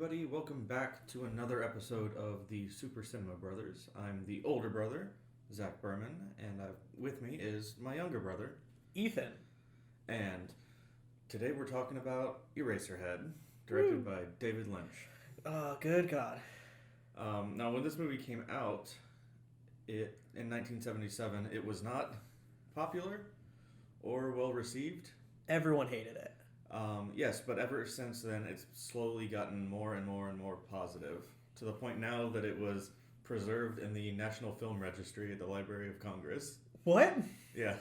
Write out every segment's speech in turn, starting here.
everybody. Welcome back to another episode of the Super Cinema Brothers. I'm the older brother, Zach Berman, and with me is my younger brother, Ethan. And today we're talking about Eraserhead, directed by David Lynch. Oh, good God. Now, when this movie came out in 1977, it was not popular or well received. Everyone hated it. Yes, but ever since then, it's slowly gotten more and more and more positive, to the point now that it was preserved in the National Film Registry at the Library of Congress. What? Yeah.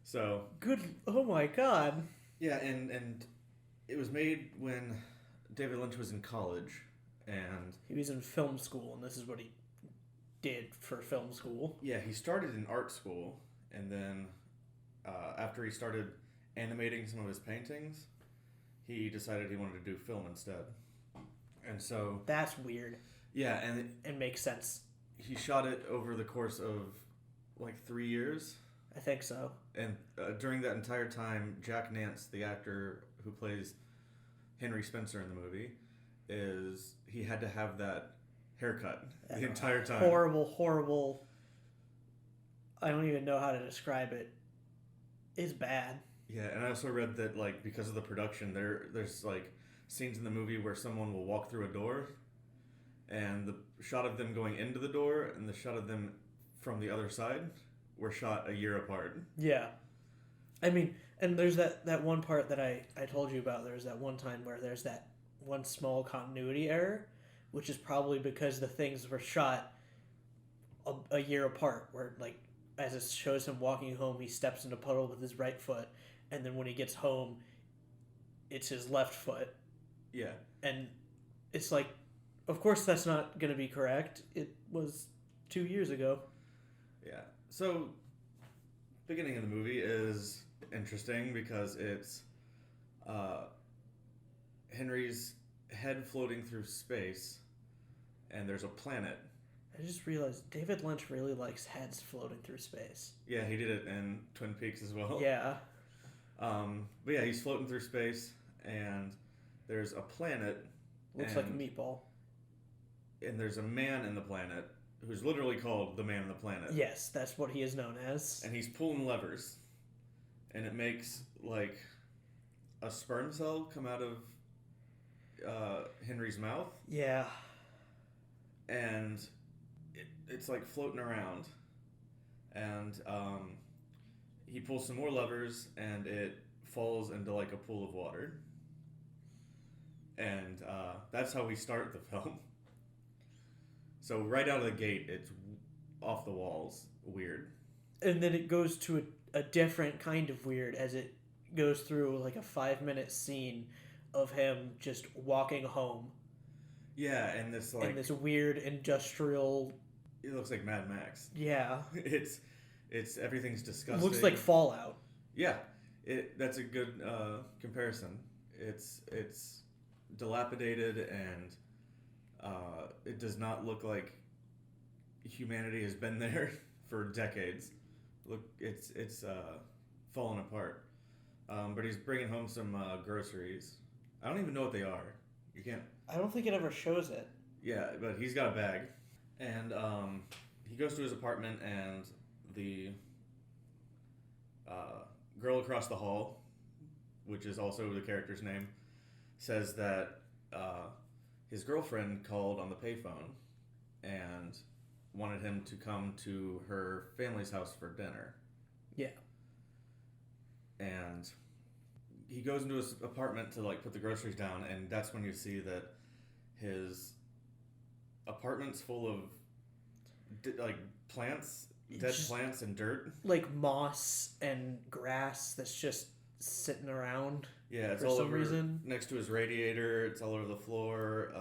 So... Good. Oh, my God. Yeah, and it was made when David Lynch was in college, and... He was in film school, and this is what he did for film school. Yeah, he started in art school, and then after he started animating some of his paintings, he decided he wanted to do film instead. And so... That's weird. Yeah, and... It makes sense. He shot it over the course of, 3 years. I think so. And during that entire time, Jack Nance, the actor who plays Henry Spencer in the movie, he had to have that haircut the entire time. Horrible. I don't even know how to describe it. It's bad. Yeah, and I also read that, because of the production, there's scenes in the movie where someone will walk through a door, and the shot of them going into the door and the shot of them from the other side were shot a year apart. Yeah. I mean, and there's that one part that I told you about. There's that one time where there's that one small continuity error, which is probably because the things were shot a year apart, where, as it shows him walking home, he steps in a puddle with his right foot, and then when he gets home, it's his left foot. Yeah. And it's of course that's not going to be correct. It was 2 years ago. Yeah. So, beginning of the movie is interesting because it's Henry's head floating through space, and there's a planet. I just realized David Lynch really likes heads floating through space. Yeah, he did it in Twin Peaks as well. Yeah. But yeah, he's floating through space, and there's a planet. Looks like a meatball. And there's a man in the planet who's literally called the Man in the Planet. Yes, that's what he is known as. And he's pulling levers, and it makes a sperm cell come out of Henry's mouth. Yeah. And it's floating around, and he pulls some more levers, and it falls into a pool of water. And that's how we start the film. So right out of the gate, it's off the walls weird. And then it goes to a different kind of weird as it goes through a 5-minute scene of him just walking home. Yeah, and this in this weird industrial... It looks like Mad Max. Yeah. It's everything's disgusting. It looks like Fallout. Yeah, that's a good comparison. It's dilapidated, and it does not look like humanity has been there for decades. Look, it's fallen apart. But he's bringing home some groceries. I don't even know what they are. You can't. I don't think it ever shows it. Yeah, but he's got a bag, and he goes to his apartment, and the girl across the hall, which is also the character's name, says that his girlfriend called on the payphone and wanted him to come to her family's house for dinner. Yeah. And he goes into his apartment to put the groceries down, and that's when you see that his apartment's full of plants, dead plants and dirt, moss and grass that's just sitting around. Yeah, it's for all some over reason. Next to his radiator. It's all over the floor.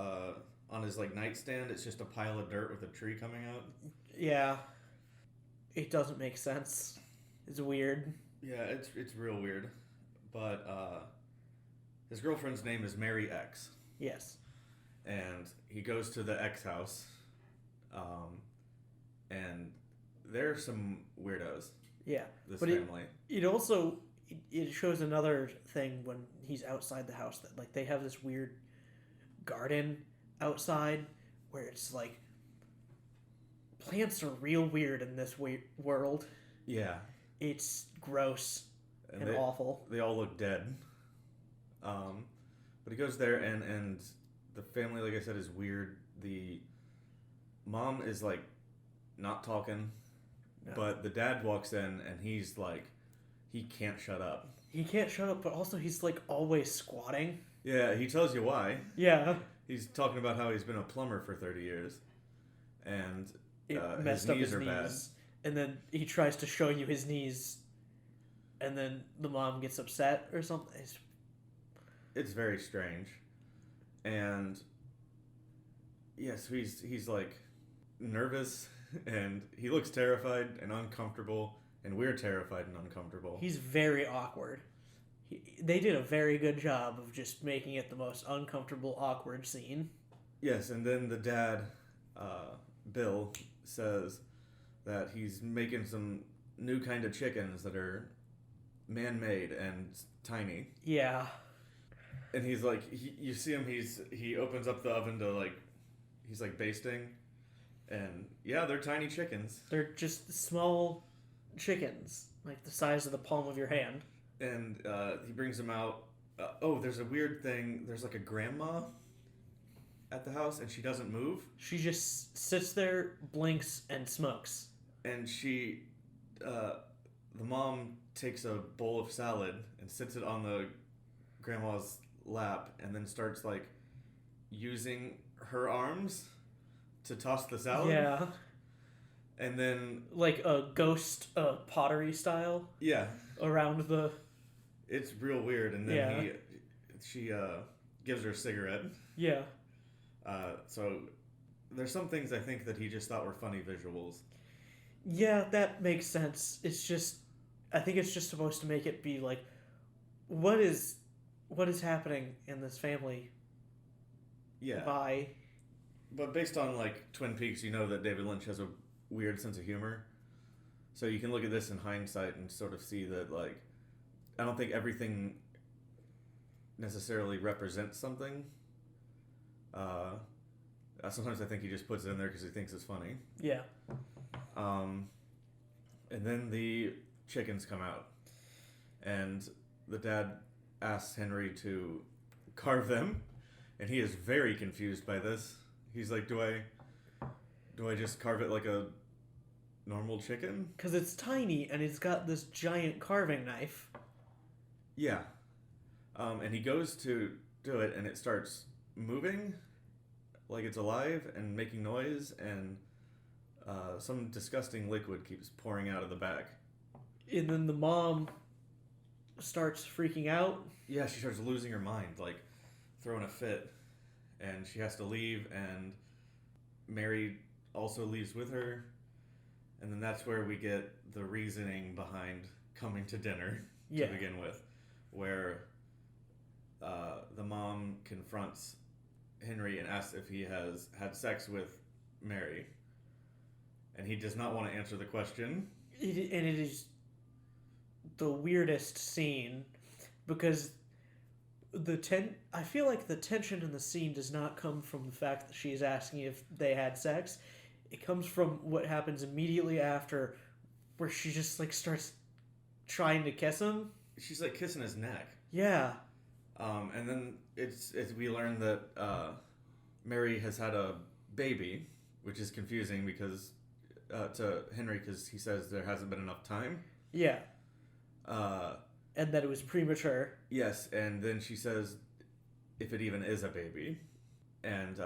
On his nightstand, it's just a pile of dirt with a tree coming out. Yeah, it doesn't make sense. It's weird. Yeah, it's real weird. But his girlfriend's name is Mary X. Yes. And he goes to the X house, and they're some weirdos. Yeah, this but family. It also it shows another thing when he's outside the house that they have this weird garden outside where it's like plants are real weird in this world. Yeah. It's gross and awful. They all look dead. But he goes there and the family, like I said, is weird. The mom is like not talking, but the dad walks in and he's like, he can't shut up. He can't shut up, but also he's like always squatting. Yeah, he tells you why. Yeah. He's talking about how he's been a plumber for 30 years. And it messed up his knees. Bad. And then he tries to show you his knees, and then the mom gets upset or something. It's very strange. And yes, he's like nervous, and he looks terrified and uncomfortable, and we're terrified and uncomfortable. He's very awkward. They did a very good job of just making it the most uncomfortable, awkward scene. Yes, and then the dad, Bill, says that he's making some new kind of chickens that are man-made and tiny. Yeah. And he's like, you see him, he opens up the oven to like, he's like basting. And yeah, they're tiny chickens. They're just small chickens, like the size of the palm of your hand. And he brings them out. There's a weird thing. There's like a grandma at the house, and she doesn't move. She just sits there, blinks, and smokes. And the mom takes a bowl of salad and sits it on the grandma's lap, and then starts like using her arms to toss the salad. Yeah. And then like a ghost pottery style. Yeah. Around the. It's real weird, and then she gives her a cigarette. Yeah. So there's some things I think that he just thought were funny visuals. Yeah, that makes sense. It's just, I think it's just supposed to make it be like, what is happening in this family? Yeah. Why? But based on like Twin Peaks, you know that David Lynch has a weird sense of humor. So you can look at this in hindsight and sort of see that, like, I don't think everything necessarily represents something. Sometimes I think he just puts it in there because he thinks it's funny. Yeah. And then the chickens come out. And the dad asks Henry to carve them. And he is very confused by this. He's like, do I just carve it like a normal chicken? Because it's tiny and it's got this giant carving knife. Yeah. And he goes to do it and it starts moving like it's alive and making noise, and some disgusting liquid keeps pouring out of the back. And then the mom starts freaking out. Yeah, she starts losing her mind, like throwing a fit, and she has to leave, and Mary also leaves with her. And then that's where we get the reasoning behind coming to dinner to begin with, where the mom confronts Henry and asks if he has had sex with Mary. And he does not want to answer the question. And it is the weirdest scene because I feel like the tension in the scene does not come from the fact that she's asking if they had sex. It comes from what happens immediately after, where she just like starts trying to kiss him. She's like kissing his neck. Yeah. And then we learn that Mary has had a baby, which is confusing because to Henry, because he says there hasn't been enough time. Yeah. And that it was premature. Yes, and then she says if it even is a baby. And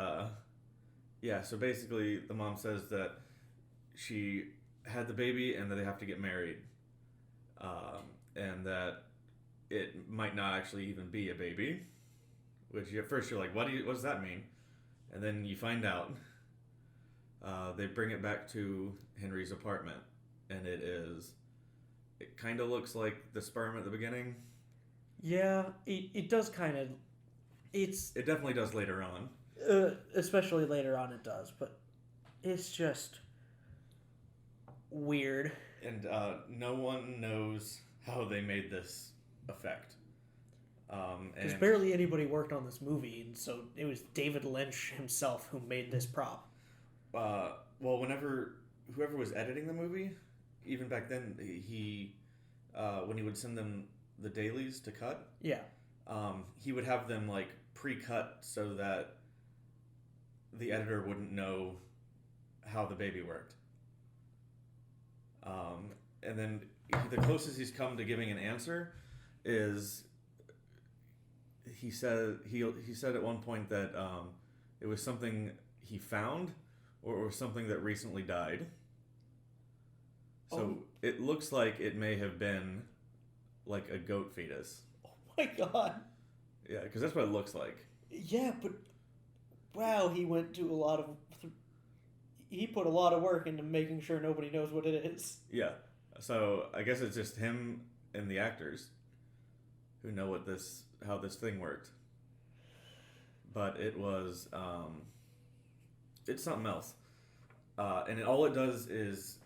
yeah, so basically the mom says that she had the baby and that they have to get married. And that it might not actually even be a baby. Which at first you're like, what does that mean? And then you find out. They bring it back to Henry's apartment, and it kind of looks like the sperm at the beginning. Yeah, it does kind of. It definitely does later on. Especially later on it does, but it's just weird. And no one knows how they made this effect. Because barely anybody worked on this movie, and so it was David Lynch himself who made this prop. Well, whoever was editing the movie, even back then, he when he would send them the dailies to cut, Yeah. He would have them like pre-cut so that the editor wouldn't know how the baby worked. And then the closest he's come to giving an answer is he said at one point that it was something he found or it was something that recently died. So it looks like it may have been like a goat fetus. Oh my god. Yeah, because that's what it looks like. Yeah, but wow, he put a lot of work into making sure nobody knows what it is. Yeah. So I guess it's just him and the actors who know how this thing worked. But it was it's something else. And all it does is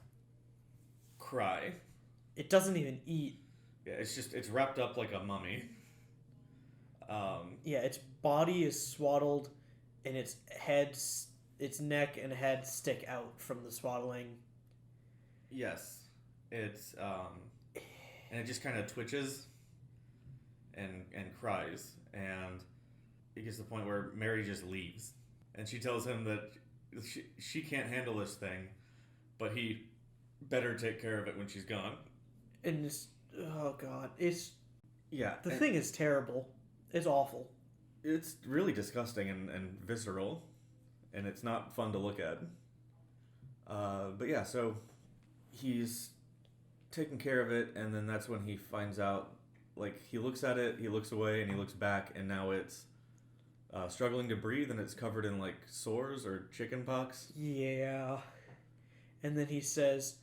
cry. It doesn't even eat. Yeah, it's wrapped up like a mummy. Yeah, its body is swaddled, and its neck and head stick out from the swaddling. Yes, it's and it just kind of twitches and cries, and it gets to the point where Mary just leaves, and she tells him that she can't handle this thing, but he better take care of it when she's gone. And oh god, the thing thing is terrible. It's awful. It's really disgusting and visceral, and it's not fun to look at. But yeah, so he's taking care of it, and then that's when he finds out, like, he looks at it, he looks away, and he looks back, and now it's struggling to breathe, and it's covered in, like, sores or chicken pox. Yeah. And then he says,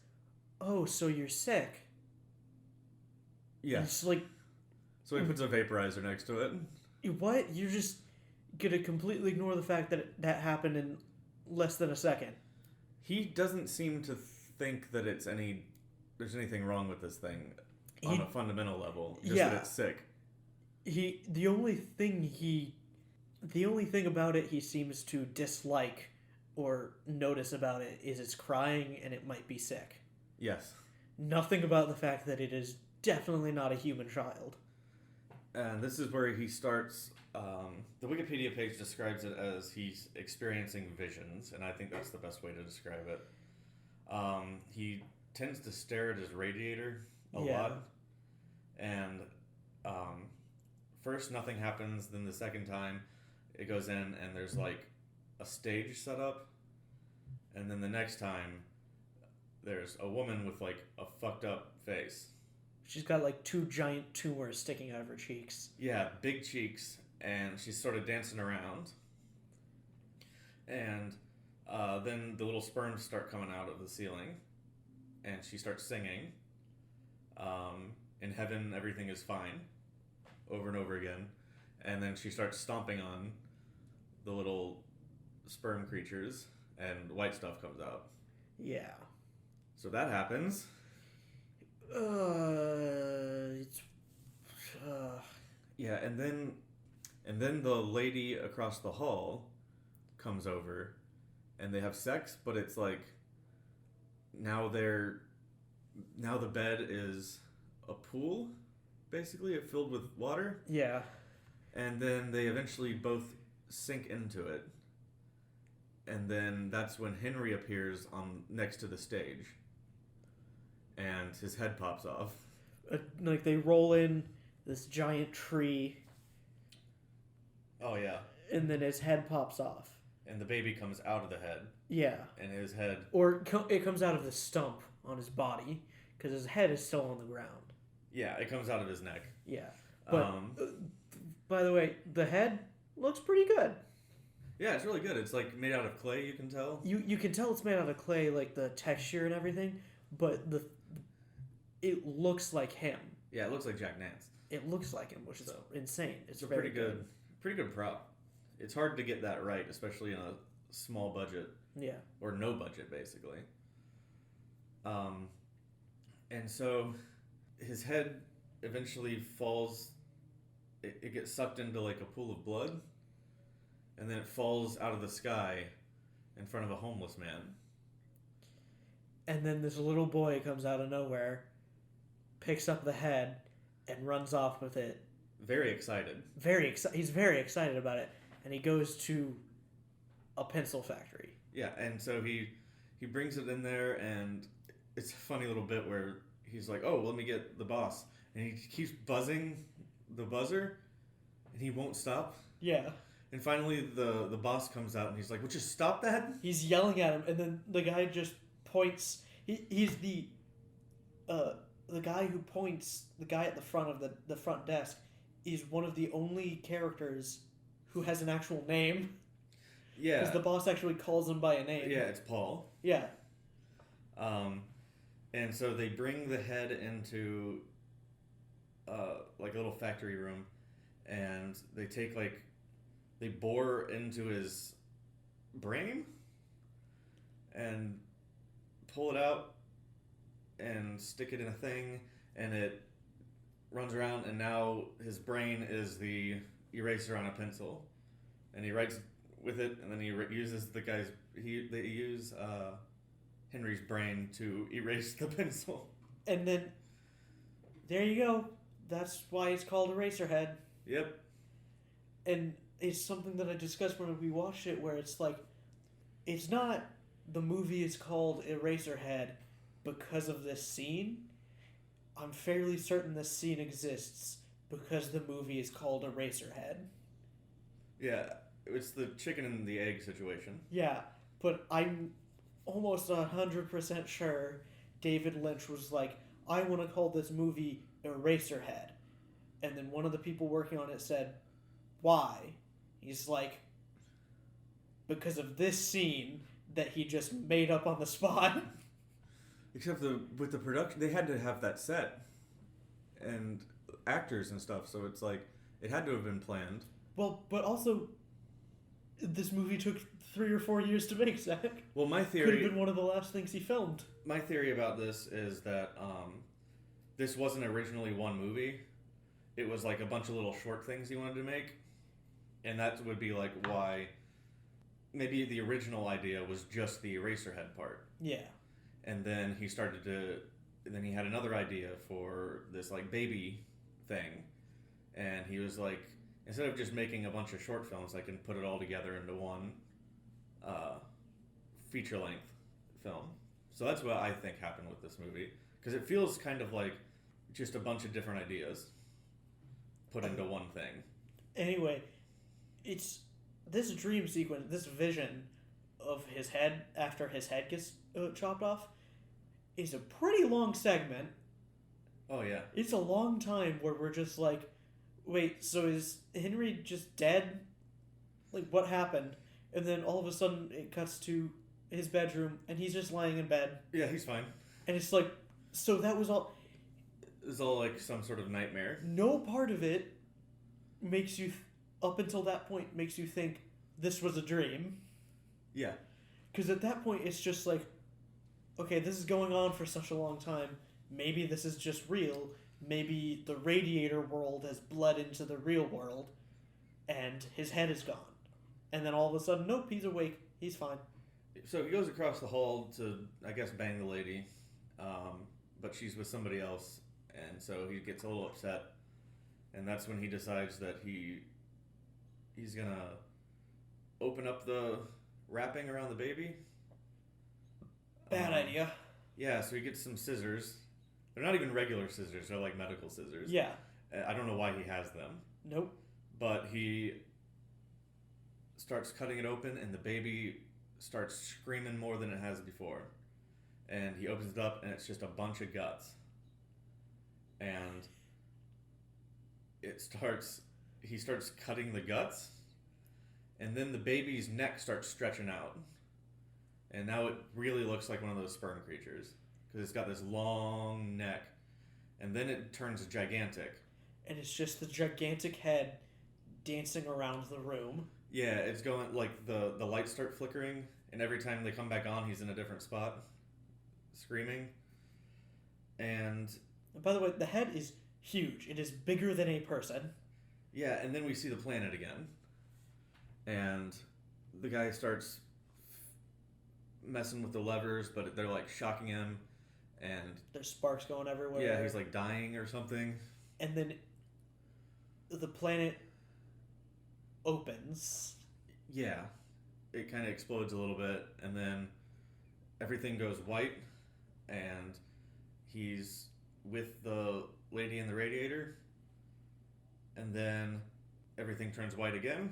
"Oh, so you're sick." Yeah. It's like... So he puts a vaporizer next to it. What? You're just gonna completely ignore the fact that that happened in less than a second. He doesn't seem to think that there's anything wrong with this thing on a fundamental level. Just that it's sick. The only thing about it he seems to dislike or notice about it is it's crying and it might be sick. Yes. Nothing about the fact that it is definitely not a human child. And this is where he starts... the Wikipedia page describes it as he's experiencing visions, and I think that's the best way to describe it. He tends to stare at his radiator a lot. And first nothing happens, then the second time it goes in and there's like a stage set up. And then the next time there's a woman with like a fucked up face. She's got like 2 giant tumors sticking out of her cheeks. Yeah, big cheeks, and she's sort of dancing around. And then the little sperms start coming out of the ceiling, and she starts singing. In heaven, everything is fine, over and over again. And then she starts stomping on the little sperm creatures, and white stuff comes out. Yeah. So that happens. Yeah, and then the lady across the hall comes over, and they have sex, but it's like now the bed is a pool, basically, it filled with water. Yeah. And then they eventually both sink into it, and then that's when Henry appears next to the stage. And his head pops off. Like they roll in this giant tree. Oh, yeah. And then his head pops off. And the baby comes out of the head. Yeah. And his head... Or it comes out of the stump on his body, because his head is still on the ground. Yeah, it comes out of his neck. Yeah. But, by the way, the head looks pretty good. Yeah, it's really good. It's like made out of clay, you can tell. You can tell it's made out of clay, like the texture and everything, but it looks like him. Yeah, it looks like Jack Nance. It looks like him, which is insane. It's a pretty good prop. It's hard to get that right, especially in a small budget. Yeah. Or no budget, basically. And so his head eventually falls it gets sucked into like a pool of blood, and then it falls out of the sky in front of a homeless man. And then this little boy comes out of nowhere, picks up the head, and runs off with it. Very excited. He's very excited about it, and he goes to a pencil factory. Yeah, and so he brings it in there, and it's a funny little bit where he's like, "Oh, let me get the boss," and he keeps buzzing the buzzer, and he won't stop. Yeah. And finally, the boss comes out, and he's like, "Would you stop that?" He's yelling at him, and then the guy just points. He's the guy who points. The guy at the front of the front desk is one of the only characters who has an actual name. Yeah. Because the boss actually calls him by a name. Yeah, it's Paul. Yeah. And so they bring the head into like a little factory room, and they bore into his brain and pull it out and stick it in a thing, and it runs around, and now his brain is the eraser on a pencil, and he writes with it, and then he uses they use Henry's brain to erase the pencil. And then there you go. That's why it's called Eraserhead. Yep. And it's something that I discussed when we watched it, where it's like, it's not the movie is called Eraserhead because of this scene. I'm fairly certain this scene exists because the movie is called Eraserhead. Yeah, it's the chicken and the egg situation. Yeah, but I'm almost 100% sure David Lynch was like, I want to call this movie Eraserhead. And then one of the people working on it said, why? He's like, because of this scene that he just made up on the spot. Except with the production, they had to have that set and actors and stuff, so it's like it had to have been planned. Well, but also, this movie took 3 or 4 years to make, Zach. Well, my theory could have been one of the last things he filmed. My theory about this is that this wasn't originally one movie. It was like a bunch of little short things he wanted to make, and that would be like why maybe the original idea was just the Eraserhead part. Yeah. And then then he had another idea for this like baby thing, and he was like, instead of just making a bunch of short films, I can put it all together into one feature-length film. So that's what I think happened with this movie, because it feels kind of like just a bunch of different ideas put into one thing. Anyway, it's this dream sequence, this vision of his head after his head gets chopped off is a pretty long segment. Oh, yeah. It's a long time where we're just like, wait, so is Henry just dead? Like, what happened? And then all of a sudden it cuts to his bedroom and he's just lying in bed. Yeah, he's fine. And it's like, so that was all... It's all like some sort of nightmare. No part of it makes you, up until that point, makes you think this was a dream. Yeah. Because at that point it's just like, okay, this is going on for such a long time. Maybe this is just real. Maybe the radiator world has bled into the real world and his head is gone. And then all of a sudden, nope, he's awake. He's fine. So he goes across the hall to, I guess, bang the lady, but she's with somebody else, and so he gets a little upset, and that's when he decides that he's gonna open up the wrapping around the baby. Bad idea. Yeah, so he gets some scissors. They're not even regular scissors, they're like medical scissors. Yeah. I don't know why he has them. Nope. But he starts cutting it open, and the baby starts screaming more than it has before. And he opens it up, and it's just a bunch of guts. And he starts cutting the guts, and then the baby's neck starts stretching out. And now it really looks like one of those sperm creatures, because it's got this long neck. And then it turns gigantic. And it's just the gigantic head dancing around the room. Yeah, it's going, like, the lights start flickering, and every time they come back on, he's in a different spot, screaming. And by the way, the head is huge. It is bigger than a person. Yeah, and then we see the planet again. And the guy starts messing with the levers, but they're like shocking him. And there's sparks going everywhere. yeah, he's like dying or something. And then the planet opens. Yeah. It kind of explodes a little bit, and then everything goes white, and he's with the lady in the radiator, and then everything turns white again,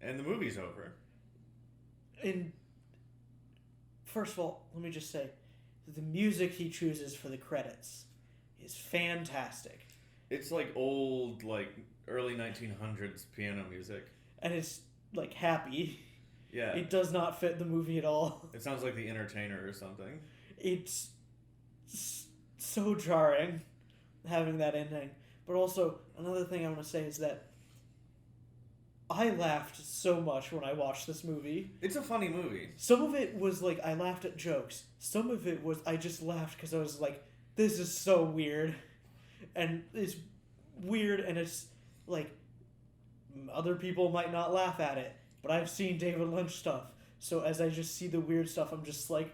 and the movie's over. And first of all, let me just say, the music he chooses for the credits is fantastic. It's like old, like early 1900s piano music. And it's like happy. Yeah. It does not fit the movie at all. It sounds like The Entertainer or something. It's so jarring having that ending. But also, another thing I want to say is that I laughed so much when I watched this movie. It's a funny movie. Some of it was like I laughed at jokes. Some of it was I just laughed because I was like, this is so weird. And it's weird, and it's like other people might not laugh at it. But I've seen David Lynch stuff, so as I just see the weird stuff, I'm just like,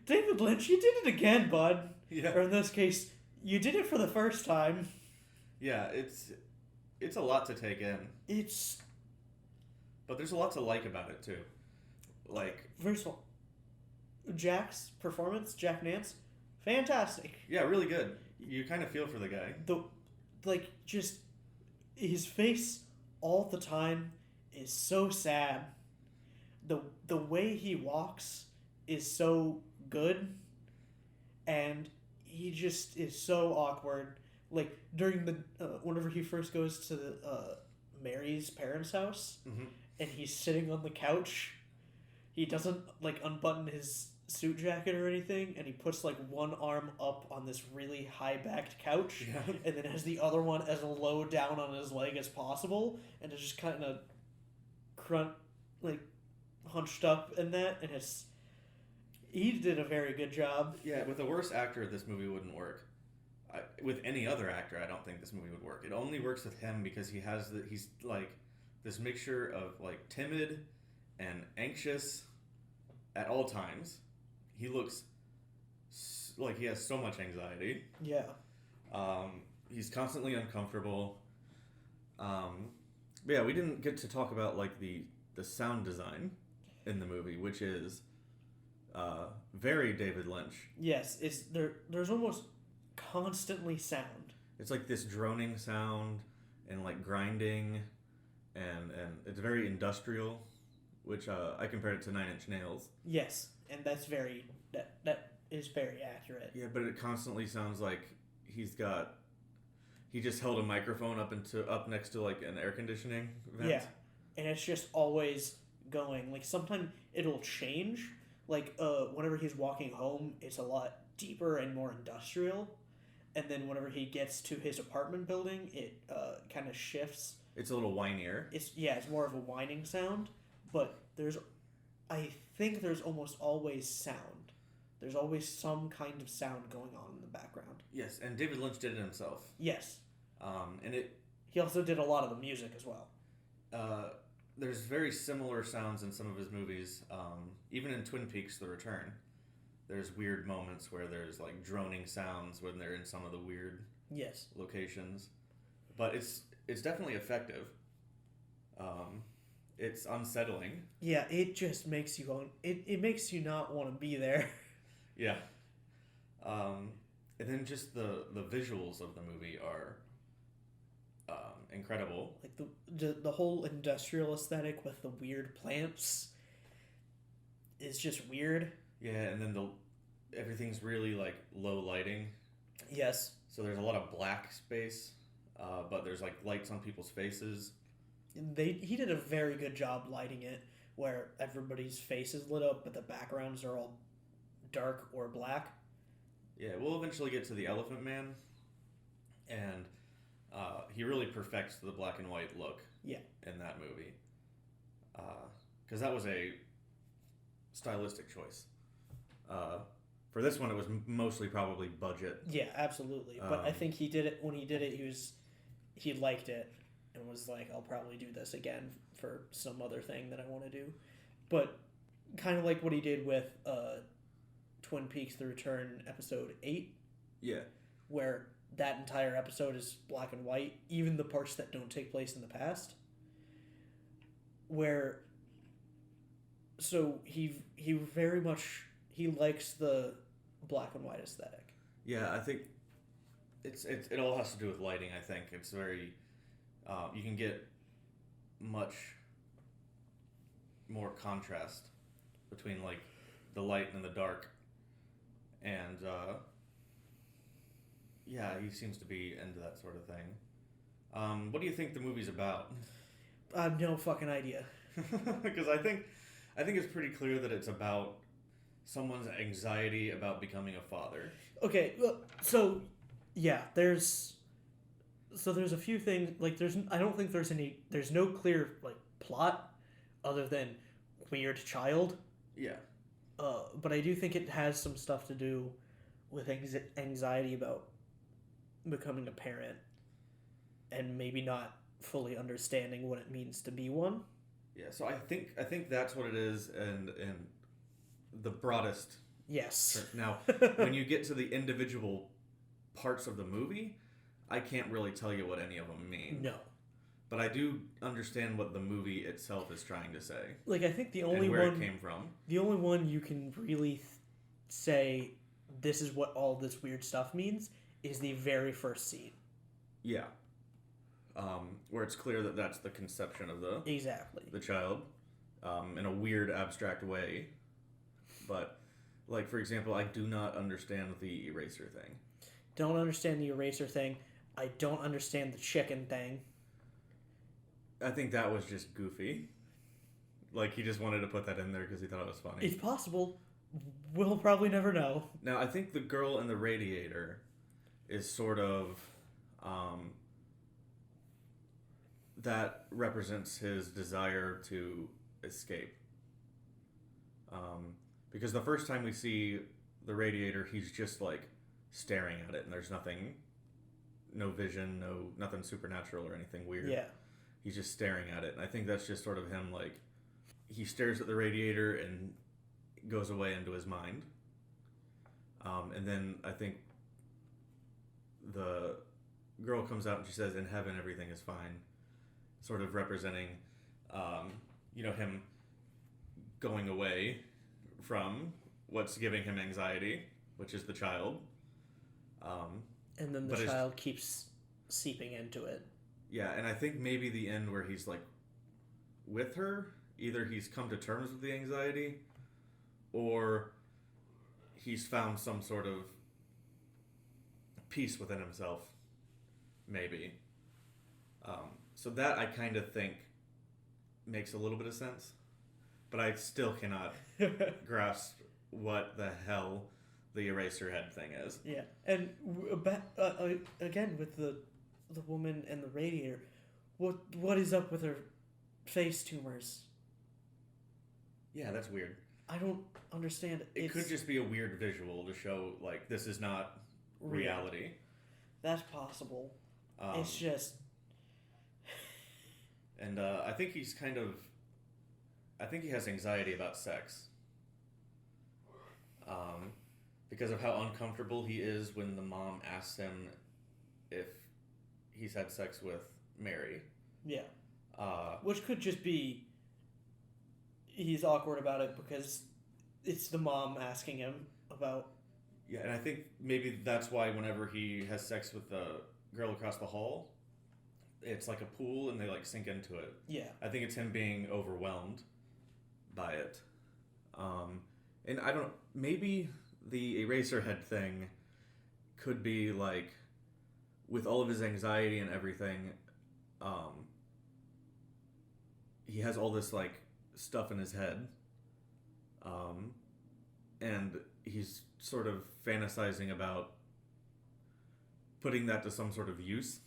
David Lynch, you did it again, bud. Yeah. Or in this case, you did it for the first time. Yeah, it's a lot to take in. But there's a lot to like about it, too. Like... First of all, Jack's performance, Jack Nance, fantastic. Yeah, really good. You kind of feel for the guy. Just his face all the time is so sad. The way he walks is so good, and he just is so awkward. Like during the whenever he first goes to Mary's parents' house, mm-hmm. and he's sitting on the couch, he doesn't like unbutton his suit jacket or anything, and he puts like one arm up on this really high backed couch, yeah. and then has the other one as low down on his leg as possible, and it's just kind of hunched up in that, and he did a very good job. Yeah, with a worse actor, this movie wouldn't work. With any other actor, I don't think this movie would work. It only works with him because he's like this mixture of like timid and anxious at all times. He looks like he has so much anxiety. Yeah. He's constantly uncomfortable. But yeah, we didn't get to talk about like the sound design in the movie, which is very David Lynch. Yes, there's almost constantly sound. It's like this droning sound and like grinding, and it's very industrial, which I compared it to Nine Inch Nails. Yes, and that is very accurate. Yeah, but it constantly sounds like he just held a microphone up next to like an air conditioning vent. Yeah, and it's just always going. Like sometimes it'll change. Like whenever he's walking home, it's a lot deeper and more industrial. And then whenever he gets to his apartment building, it kind of shifts. It's a little whinier. It's more of a whining sound, but I think there's almost always sound. There's always some kind of sound going on in the background. Yes, and David Lynch did it himself. Yes. He also did a lot of the music as well. There's very similar sounds in some of his movies. Even in Twin Peaks: The Return, there's weird moments where there's like droning sounds when they're in some of the weird locations. But it's definitely effective. It's unsettling. Yeah, it just makes you it makes you not want to be there. Yeah. And then just the visuals of the movie are incredible. Like the whole industrial aesthetic with the weird plants is just weird. Yeah, and then everything's really like low lighting. Yes. So there's a lot of black space, but there's like lights on people's faces. He did a very good job lighting it where everybody's face is lit up, but the backgrounds are all dark or black. Yeah, we'll eventually get to the Elephant Man, and he really perfects the black and white look. Yeah. In that movie, because that was a stylistic choice. For this one, it was mostly probably budget. Yeah, absolutely. But I think he did it when he did it. He liked it, and was like, I'll probably do this again for some other thing that I want to do. But kind of like what he did with Twin Peaks: The Return, episode 8. Yeah. Where that entire episode is black and white, even the parts that don't take place in the past. Where, so he very much, he likes the black and white aesthetic. Yeah, I think it all has to do with lighting. I think it's very, you can get much more contrast between like the light and the dark, and yeah, he seems to be into that sort of thing. What do you think the movie's about? I have no fucking idea. Because I think it's pretty clear that it's about someone's anxiety about becoming a father. Okay, well, so yeah, there's a few things, like I don't think there's no clear like plot other than weird child. Yeah. But I do think it has some stuff to do with anxiety about becoming a parent and maybe not fully understanding what it means to be one. Yeah, so I think that's what it is, and the broadest. Yes. Now, when you get to the individual parts of the movie, I can't really tell you what any of them mean. No. But I do understand what the movie itself is trying to say. Like, I think the only and where one it came from. The only one you can really say this is what all this weird stuff means is the very first scene. Yeah. Where it's clear that that's the conception of the child, in a weird abstract way. But, like, for example, I do not understand the eraser thing. Don't understand the eraser thing. I don't understand the chicken thing. I think that was just goofy. Like, he just wanted to put that in there because he thought it was funny. It's possible. We'll probably never know. Now, I think the girl in the radiator is sort of... that represents his desire to escape. Because the first time we see the radiator, he's just, like, staring at it, and there's no vision, nothing supernatural or anything weird. Yeah. He's just staring at it, and I think that's just sort of him, like, he stares at the radiator and goes away into his mind. And then I think the girl comes out and she says, in heaven everything is fine, sort of representing, him going away from what's giving him anxiety, which is the child. And then the child keeps seeping into it. Yeah, and I think maybe the end where he's, like, with her, either he's come to terms with the anxiety, or he's found some sort of peace within himself, maybe. So that I kind of think makes a little bit of sense, but I still cannot grasp what the hell the Eraserhead thing is. Yeah, and again with the woman and the radiator, what is up with her face tumors? Yeah, that's weird. I don't understand. It could just be a weird visual to show, like, this is not reality. That's possible. It's just... And I think he has anxiety about sex. Because of how uncomfortable he is when the mom asks him if he's had sex with Mary. Yeah. Which could just be he's awkward about it because it's the mom asking him about... Yeah, and I think maybe that's why whenever he has sex with the girl across the hall, it's like a pool and they, like, sink into it. Yeah. I think it's him being overwhelmed by it. And I don't... Maybe the Eraserhead thing could be, like, with all of his anxiety and everything, he has all this, like, stuff in his head. And he's sort of fantasizing about putting that to some sort of use.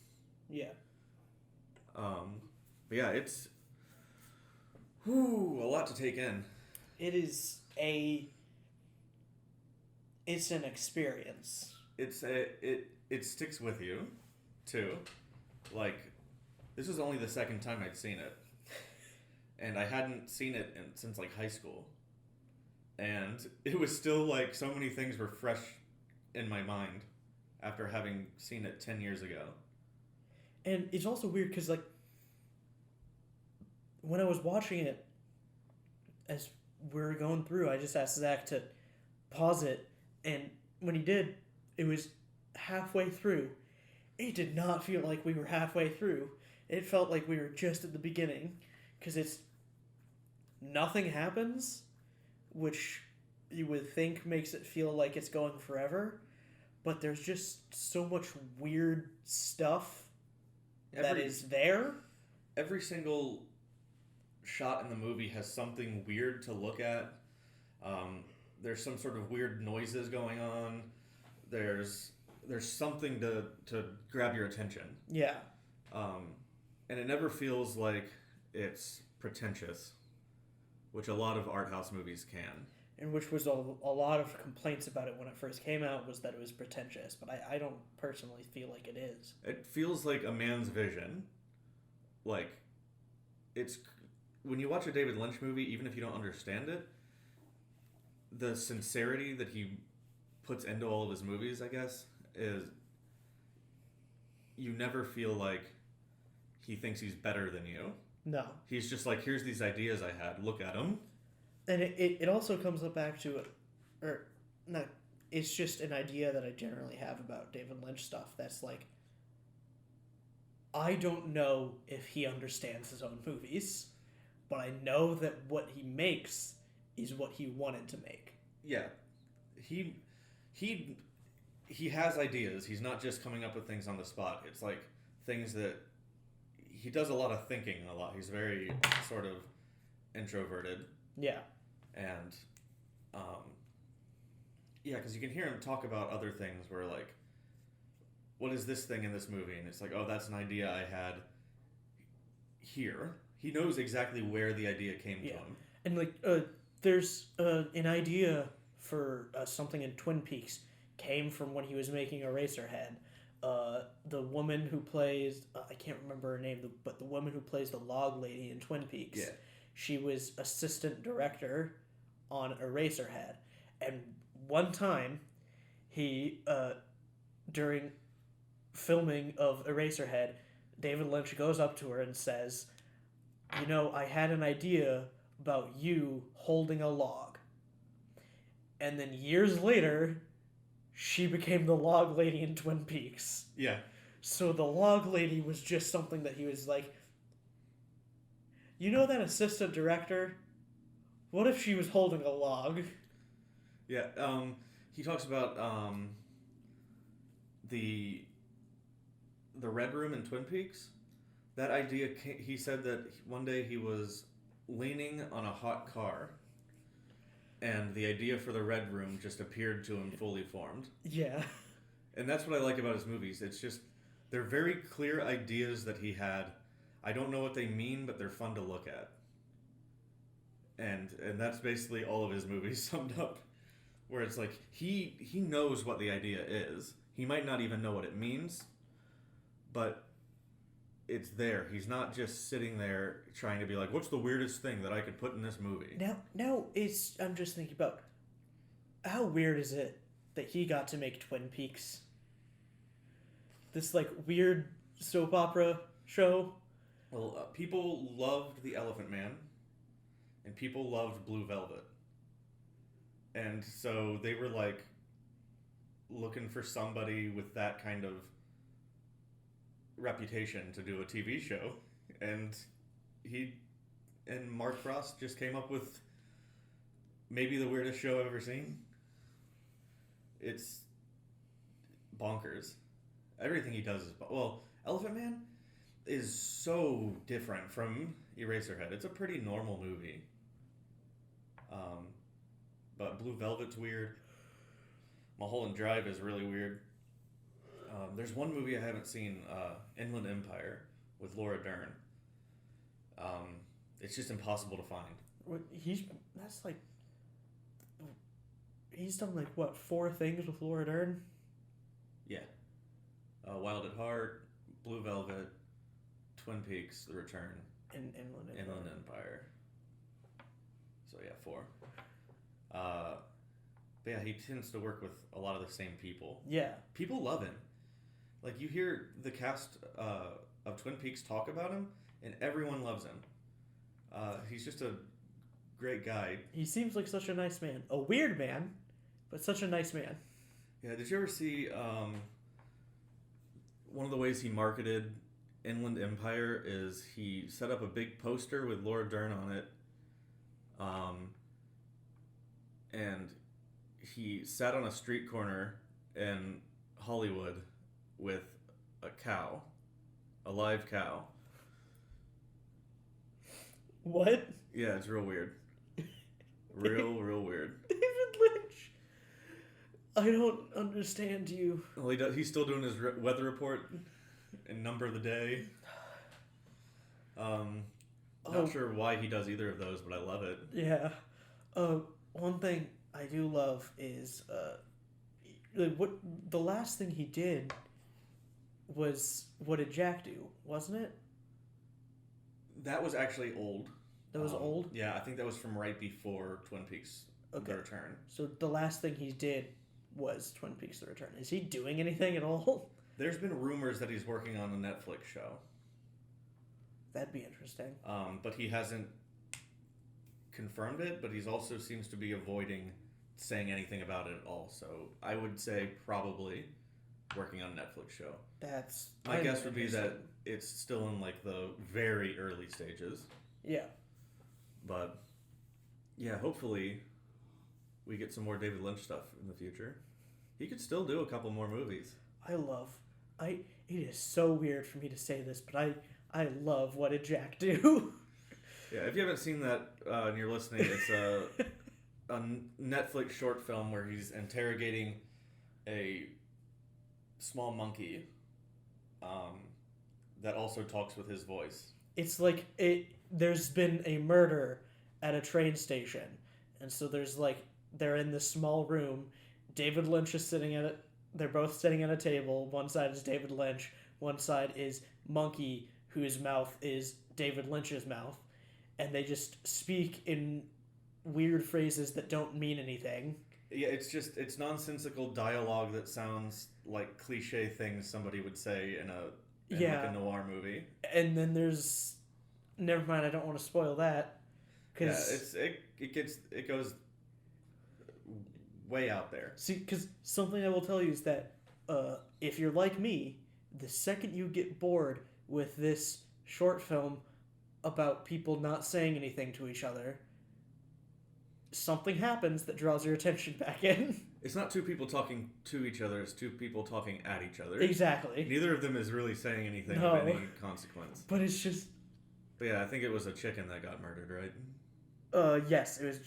Yeah. But yeah, it's a lot to take in. It's an experience. It sticks with you, too. Like, This was only the second time I'd seen it, and I hadn't seen it since like high school, and it was still like so many things were fresh in my mind after having seen it 10 years ago. And it's also weird because, like, when I was watching it, as we were going through, I just asked Zach to pause it, and when he did, it was halfway through. It did not feel like we were halfway through. It felt like we were just at the beginning, because it's nothing happens, which you would think makes it feel like it's going forever, but there's just so much weird stuff that is there. Every single shot in the movie has something weird to look at. There's some sort of weird noises going on. There's something to grab your attention. Yeah. And it never feels like it's pretentious, which a lot of art house movies can. And which was a lot of complaints about it when it first came out, was that it was pretentious, but I don't personally feel like it is. It feels like a man's vision. Like, it's... When you watch a David Lynch movie, even if you don't understand it, the sincerity that he puts into all of his movies, I guess, is... You never feel like he thinks he's better than you. No. He's just like, here's these ideas I had, look at them. And it also comes up back to, or not, it's just an idea that I generally have about David Lynch stuff. That's like, I don't know if he understands his own movies, but I know that what he makes is what he wanted to make. Yeah. He has ideas. He's not just coming up with things on the spot. It's like things that he does a lot of thinking a lot. He's very sort of introverted. Yeah. And, yeah, because you can hear him talk about other things where, like, what is this thing in this movie? And it's like, oh, that's an idea I had here. He knows exactly where the idea came from. And, like, there's an idea for something in Twin Peaks came from when he was making Eraserhead. The woman who plays, I can't remember her name, but the woman who plays the log lady in Twin Peaks. Yeah. She was assistant director on Eraserhead. And one time, he, during filming of Eraserhead, David Lynch goes up to her and says, you know, I had an idea about you holding a log. And then years later, she became the log lady in Twin Peaks. Yeah. So the log lady was just something that he was like, you know that assistant director? What if she was holding a log? Yeah, he talks about the Red Room in Twin Peaks. That idea, he said that one day he was leaning on a hot car, and the idea for the Red Room just appeared to him fully formed. Yeah. And that's what I like about his movies. It's just, they're very clear ideas that he had. I don't know what they mean, but they're fun to look at. And that's basically all of his movies summed up. Where it's like, he knows what the idea is. He might not even know what it means, but it's there. He's not just sitting there trying to be like, what's the weirdest thing that I could put in this movie? Now I'm just thinking about, how weird is it that he got to make Twin Peaks? This, like, weird soap opera show. Well, people loved The Elephant Man, and people loved Blue Velvet. And so they were, like, looking for somebody with that kind of reputation to do a TV show. And Mark Frost just came up with maybe the weirdest show I've ever seen. It's bonkers. Everything he does is... Well, Elephant Man is so different from Eraserhead. It's a pretty normal movie. But Blue Velvet's weird. Mulholland Drive is really weird. There's one movie I haven't seen, Inland Empire, with Laura Dern. It's just impossible to find. He's done, like, what, 4 things with Laura Dern? Yeah. Wild at Heart, Blue Velvet, Twin Peaks, The Return, Inland Empire. So yeah, 4. But yeah, he tends to work with a lot of the same people. Yeah. People love him. Like, you hear the cast of Twin Peaks talk about him, and everyone loves him. He's just a great guy. He seems like such a nice man. A weird man, but such a nice man. Yeah, did you ever see one of the ways he marketed Inland Empire is he set up a big poster with Laura Dern on it, and he sat on a street corner in Hollywood with a live cow. What? Yeah, it's real weird. Real weird. David Lynch. I don't understand you. Well, he's still doing his weather report and number of the day. Not sure why he does either of those, but I love it. Yeah. One thing I do love is what the last thing he did was What Did Jack Do, wasn't it? That was actually old. That was old? Yeah, I think that was from right before Twin Peaks: The Return. So the last thing he did was Twin Peaks: The Return. Is he doing anything at all? There's been rumors that he's working on a Netflix show. That'd be interesting. But he hasn't confirmed it, but he's also seems to be avoiding saying anything about it at all. So I would say probably working on a Netflix show. That's my guess would be that it's still in like the very early stages. Yeah. But yeah, hopefully we get some more David Lynch stuff in the future. He could still do a couple more movies. It is so weird for me to say this, but I love What Did Jack Do? Yeah, if you haven't seen that and you're listening, it's a Netflix short film where he's interrogating a small monkey that also talks with his voice. It's like there's been a murder at a train station, and so they're in this small room. David Lynch is sitting at it. They're both sitting at a table. One side is David Lynch. One side is Monkey, whose mouth is David Lynch's mouth. And they just speak in weird phrases that don't mean anything. Yeah, it's nonsensical dialogue that sounds like cliche things somebody would say in like a noir movie. And then there's... Never mind, I don't want to spoil that. Yeah, it goes way out there. See, because something I will tell you is that if you're like me, the second you get bored with this short film about people not saying anything to each other, something happens that draws your attention back in. It's not two people talking to each other, it's two people talking at each other. Exactly. Neither of them is really saying anything of any consequence. But it's just... But yeah, I think it was a chicken that got murdered, right? Yes, it was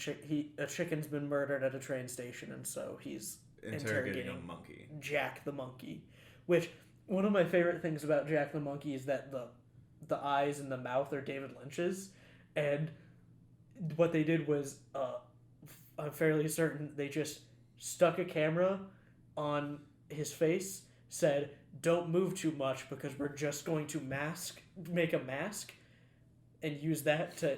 a chicken's been murdered at a train station, and so he's interrogating a monkey. Jack the monkey. Which, one of my favorite things about Jack the monkey is that the eyes and the mouth are David Lynch's, and what they did was, I'm fairly certain they just stuck a camera on his face, said, "Don't move too much because we're just going to make a mask, and use that to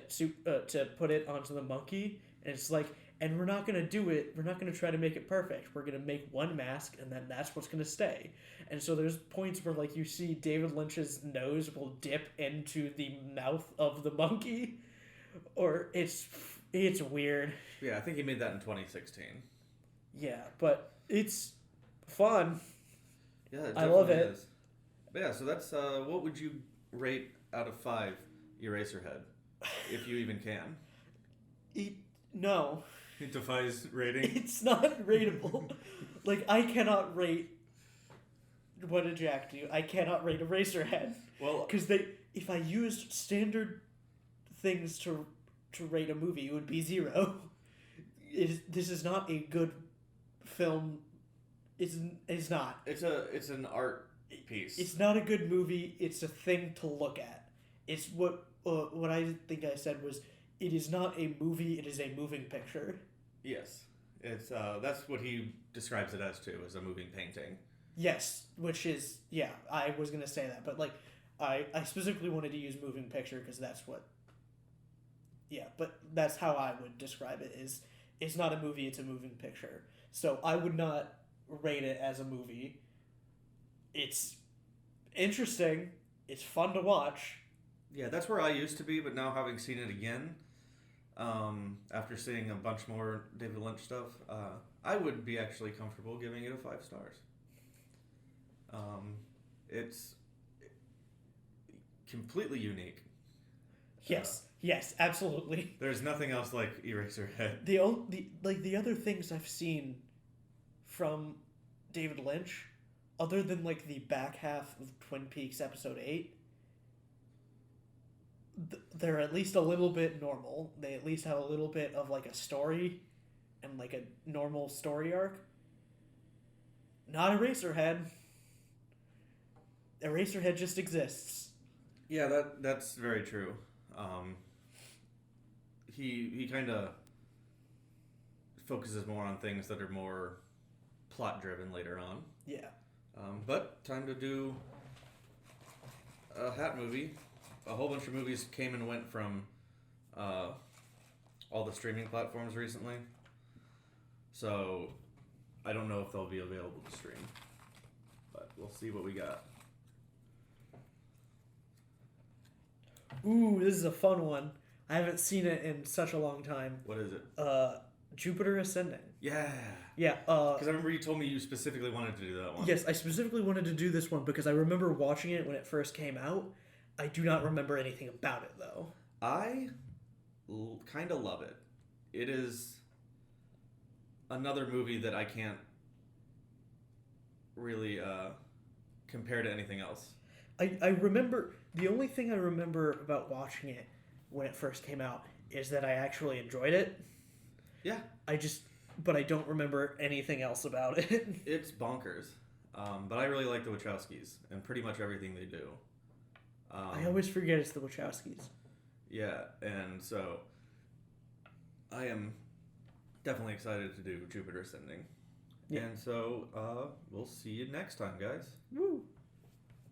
put it onto the monkey." And it's like, and we're not going to do it. We're not going to try to make it perfect. We're going to make one mask, and then that's what's going to stay. And so there's points where, like, you see David Lynch's nose will dip into the mouth of the monkey, or it's weird. Yeah, I think he made that in 2016. Yeah, but it's fun. Yeah, it I love it. Is. But yeah, so that's what would you rate out of 5 Eraserhead, if you even can? No. It defies rating? It's not rateable. Like, I cannot rate What Did Jack Do? I cannot rate Eraserhead. Well, because if I used standard things to rate a movie, it would be 0. This is not a good film. It's not. It's an art piece. It's not a good movie. It's a thing to look at. It's what I think I said was, it is not a movie, it is a moving picture. Yes. It's that's what he describes it as too, as a moving painting. Yes, which is, yeah, I was going to say that, but like, I specifically wanted to use moving picture because that's what. Yeah, but that's how I would describe it. Is it's not a movie; it's a moving picture. So I would not rate it as a movie. It's interesting. It's fun to watch. Yeah, that's where I used to be, but now having seen it again, after seeing a bunch more David Lynch stuff, I would be actually comfortable giving it a 5 stars. It's completely unique. Yes, absolutely. There's nothing else like Eraserhead. The other things I've seen from David Lynch, other than like the back half of Twin Peaks episode 8, they're at least a little bit normal. They at least have a little bit of like a story and like a normal story arc. Not Eraserhead. Eraserhead just exists. Yeah, that's very true. He kind of focuses more on things that are more plot driven later on. Yeah. But time to do a Hat movie. A whole bunch of movies came and went from all the streaming platforms recently. So I don't know if they'll be available to stream. But we'll see what we got. Ooh, this is a fun one. I haven't seen it in such a long time. What is it? Jupiter Ascending. Yeah. Yeah. Because I remember you told me you specifically wanted to do that one. Yes, I specifically wanted to do this one because I remember watching it when it first came out. I do not remember anything about it, though. I kind of love it. It is another movie that I can't really compare to anything else. I remember... The only thing I remember about watching it when it first came out is that I actually enjoyed it. Yeah. But I don't remember anything else about it. It's bonkers. But I really like the Wachowskis and pretty much everything they do. I always forget it's the Wachowskis. Yeah, and so I am definitely excited to do Jupiter Ascending. Yeah. And so we'll see you next time, guys. Woo!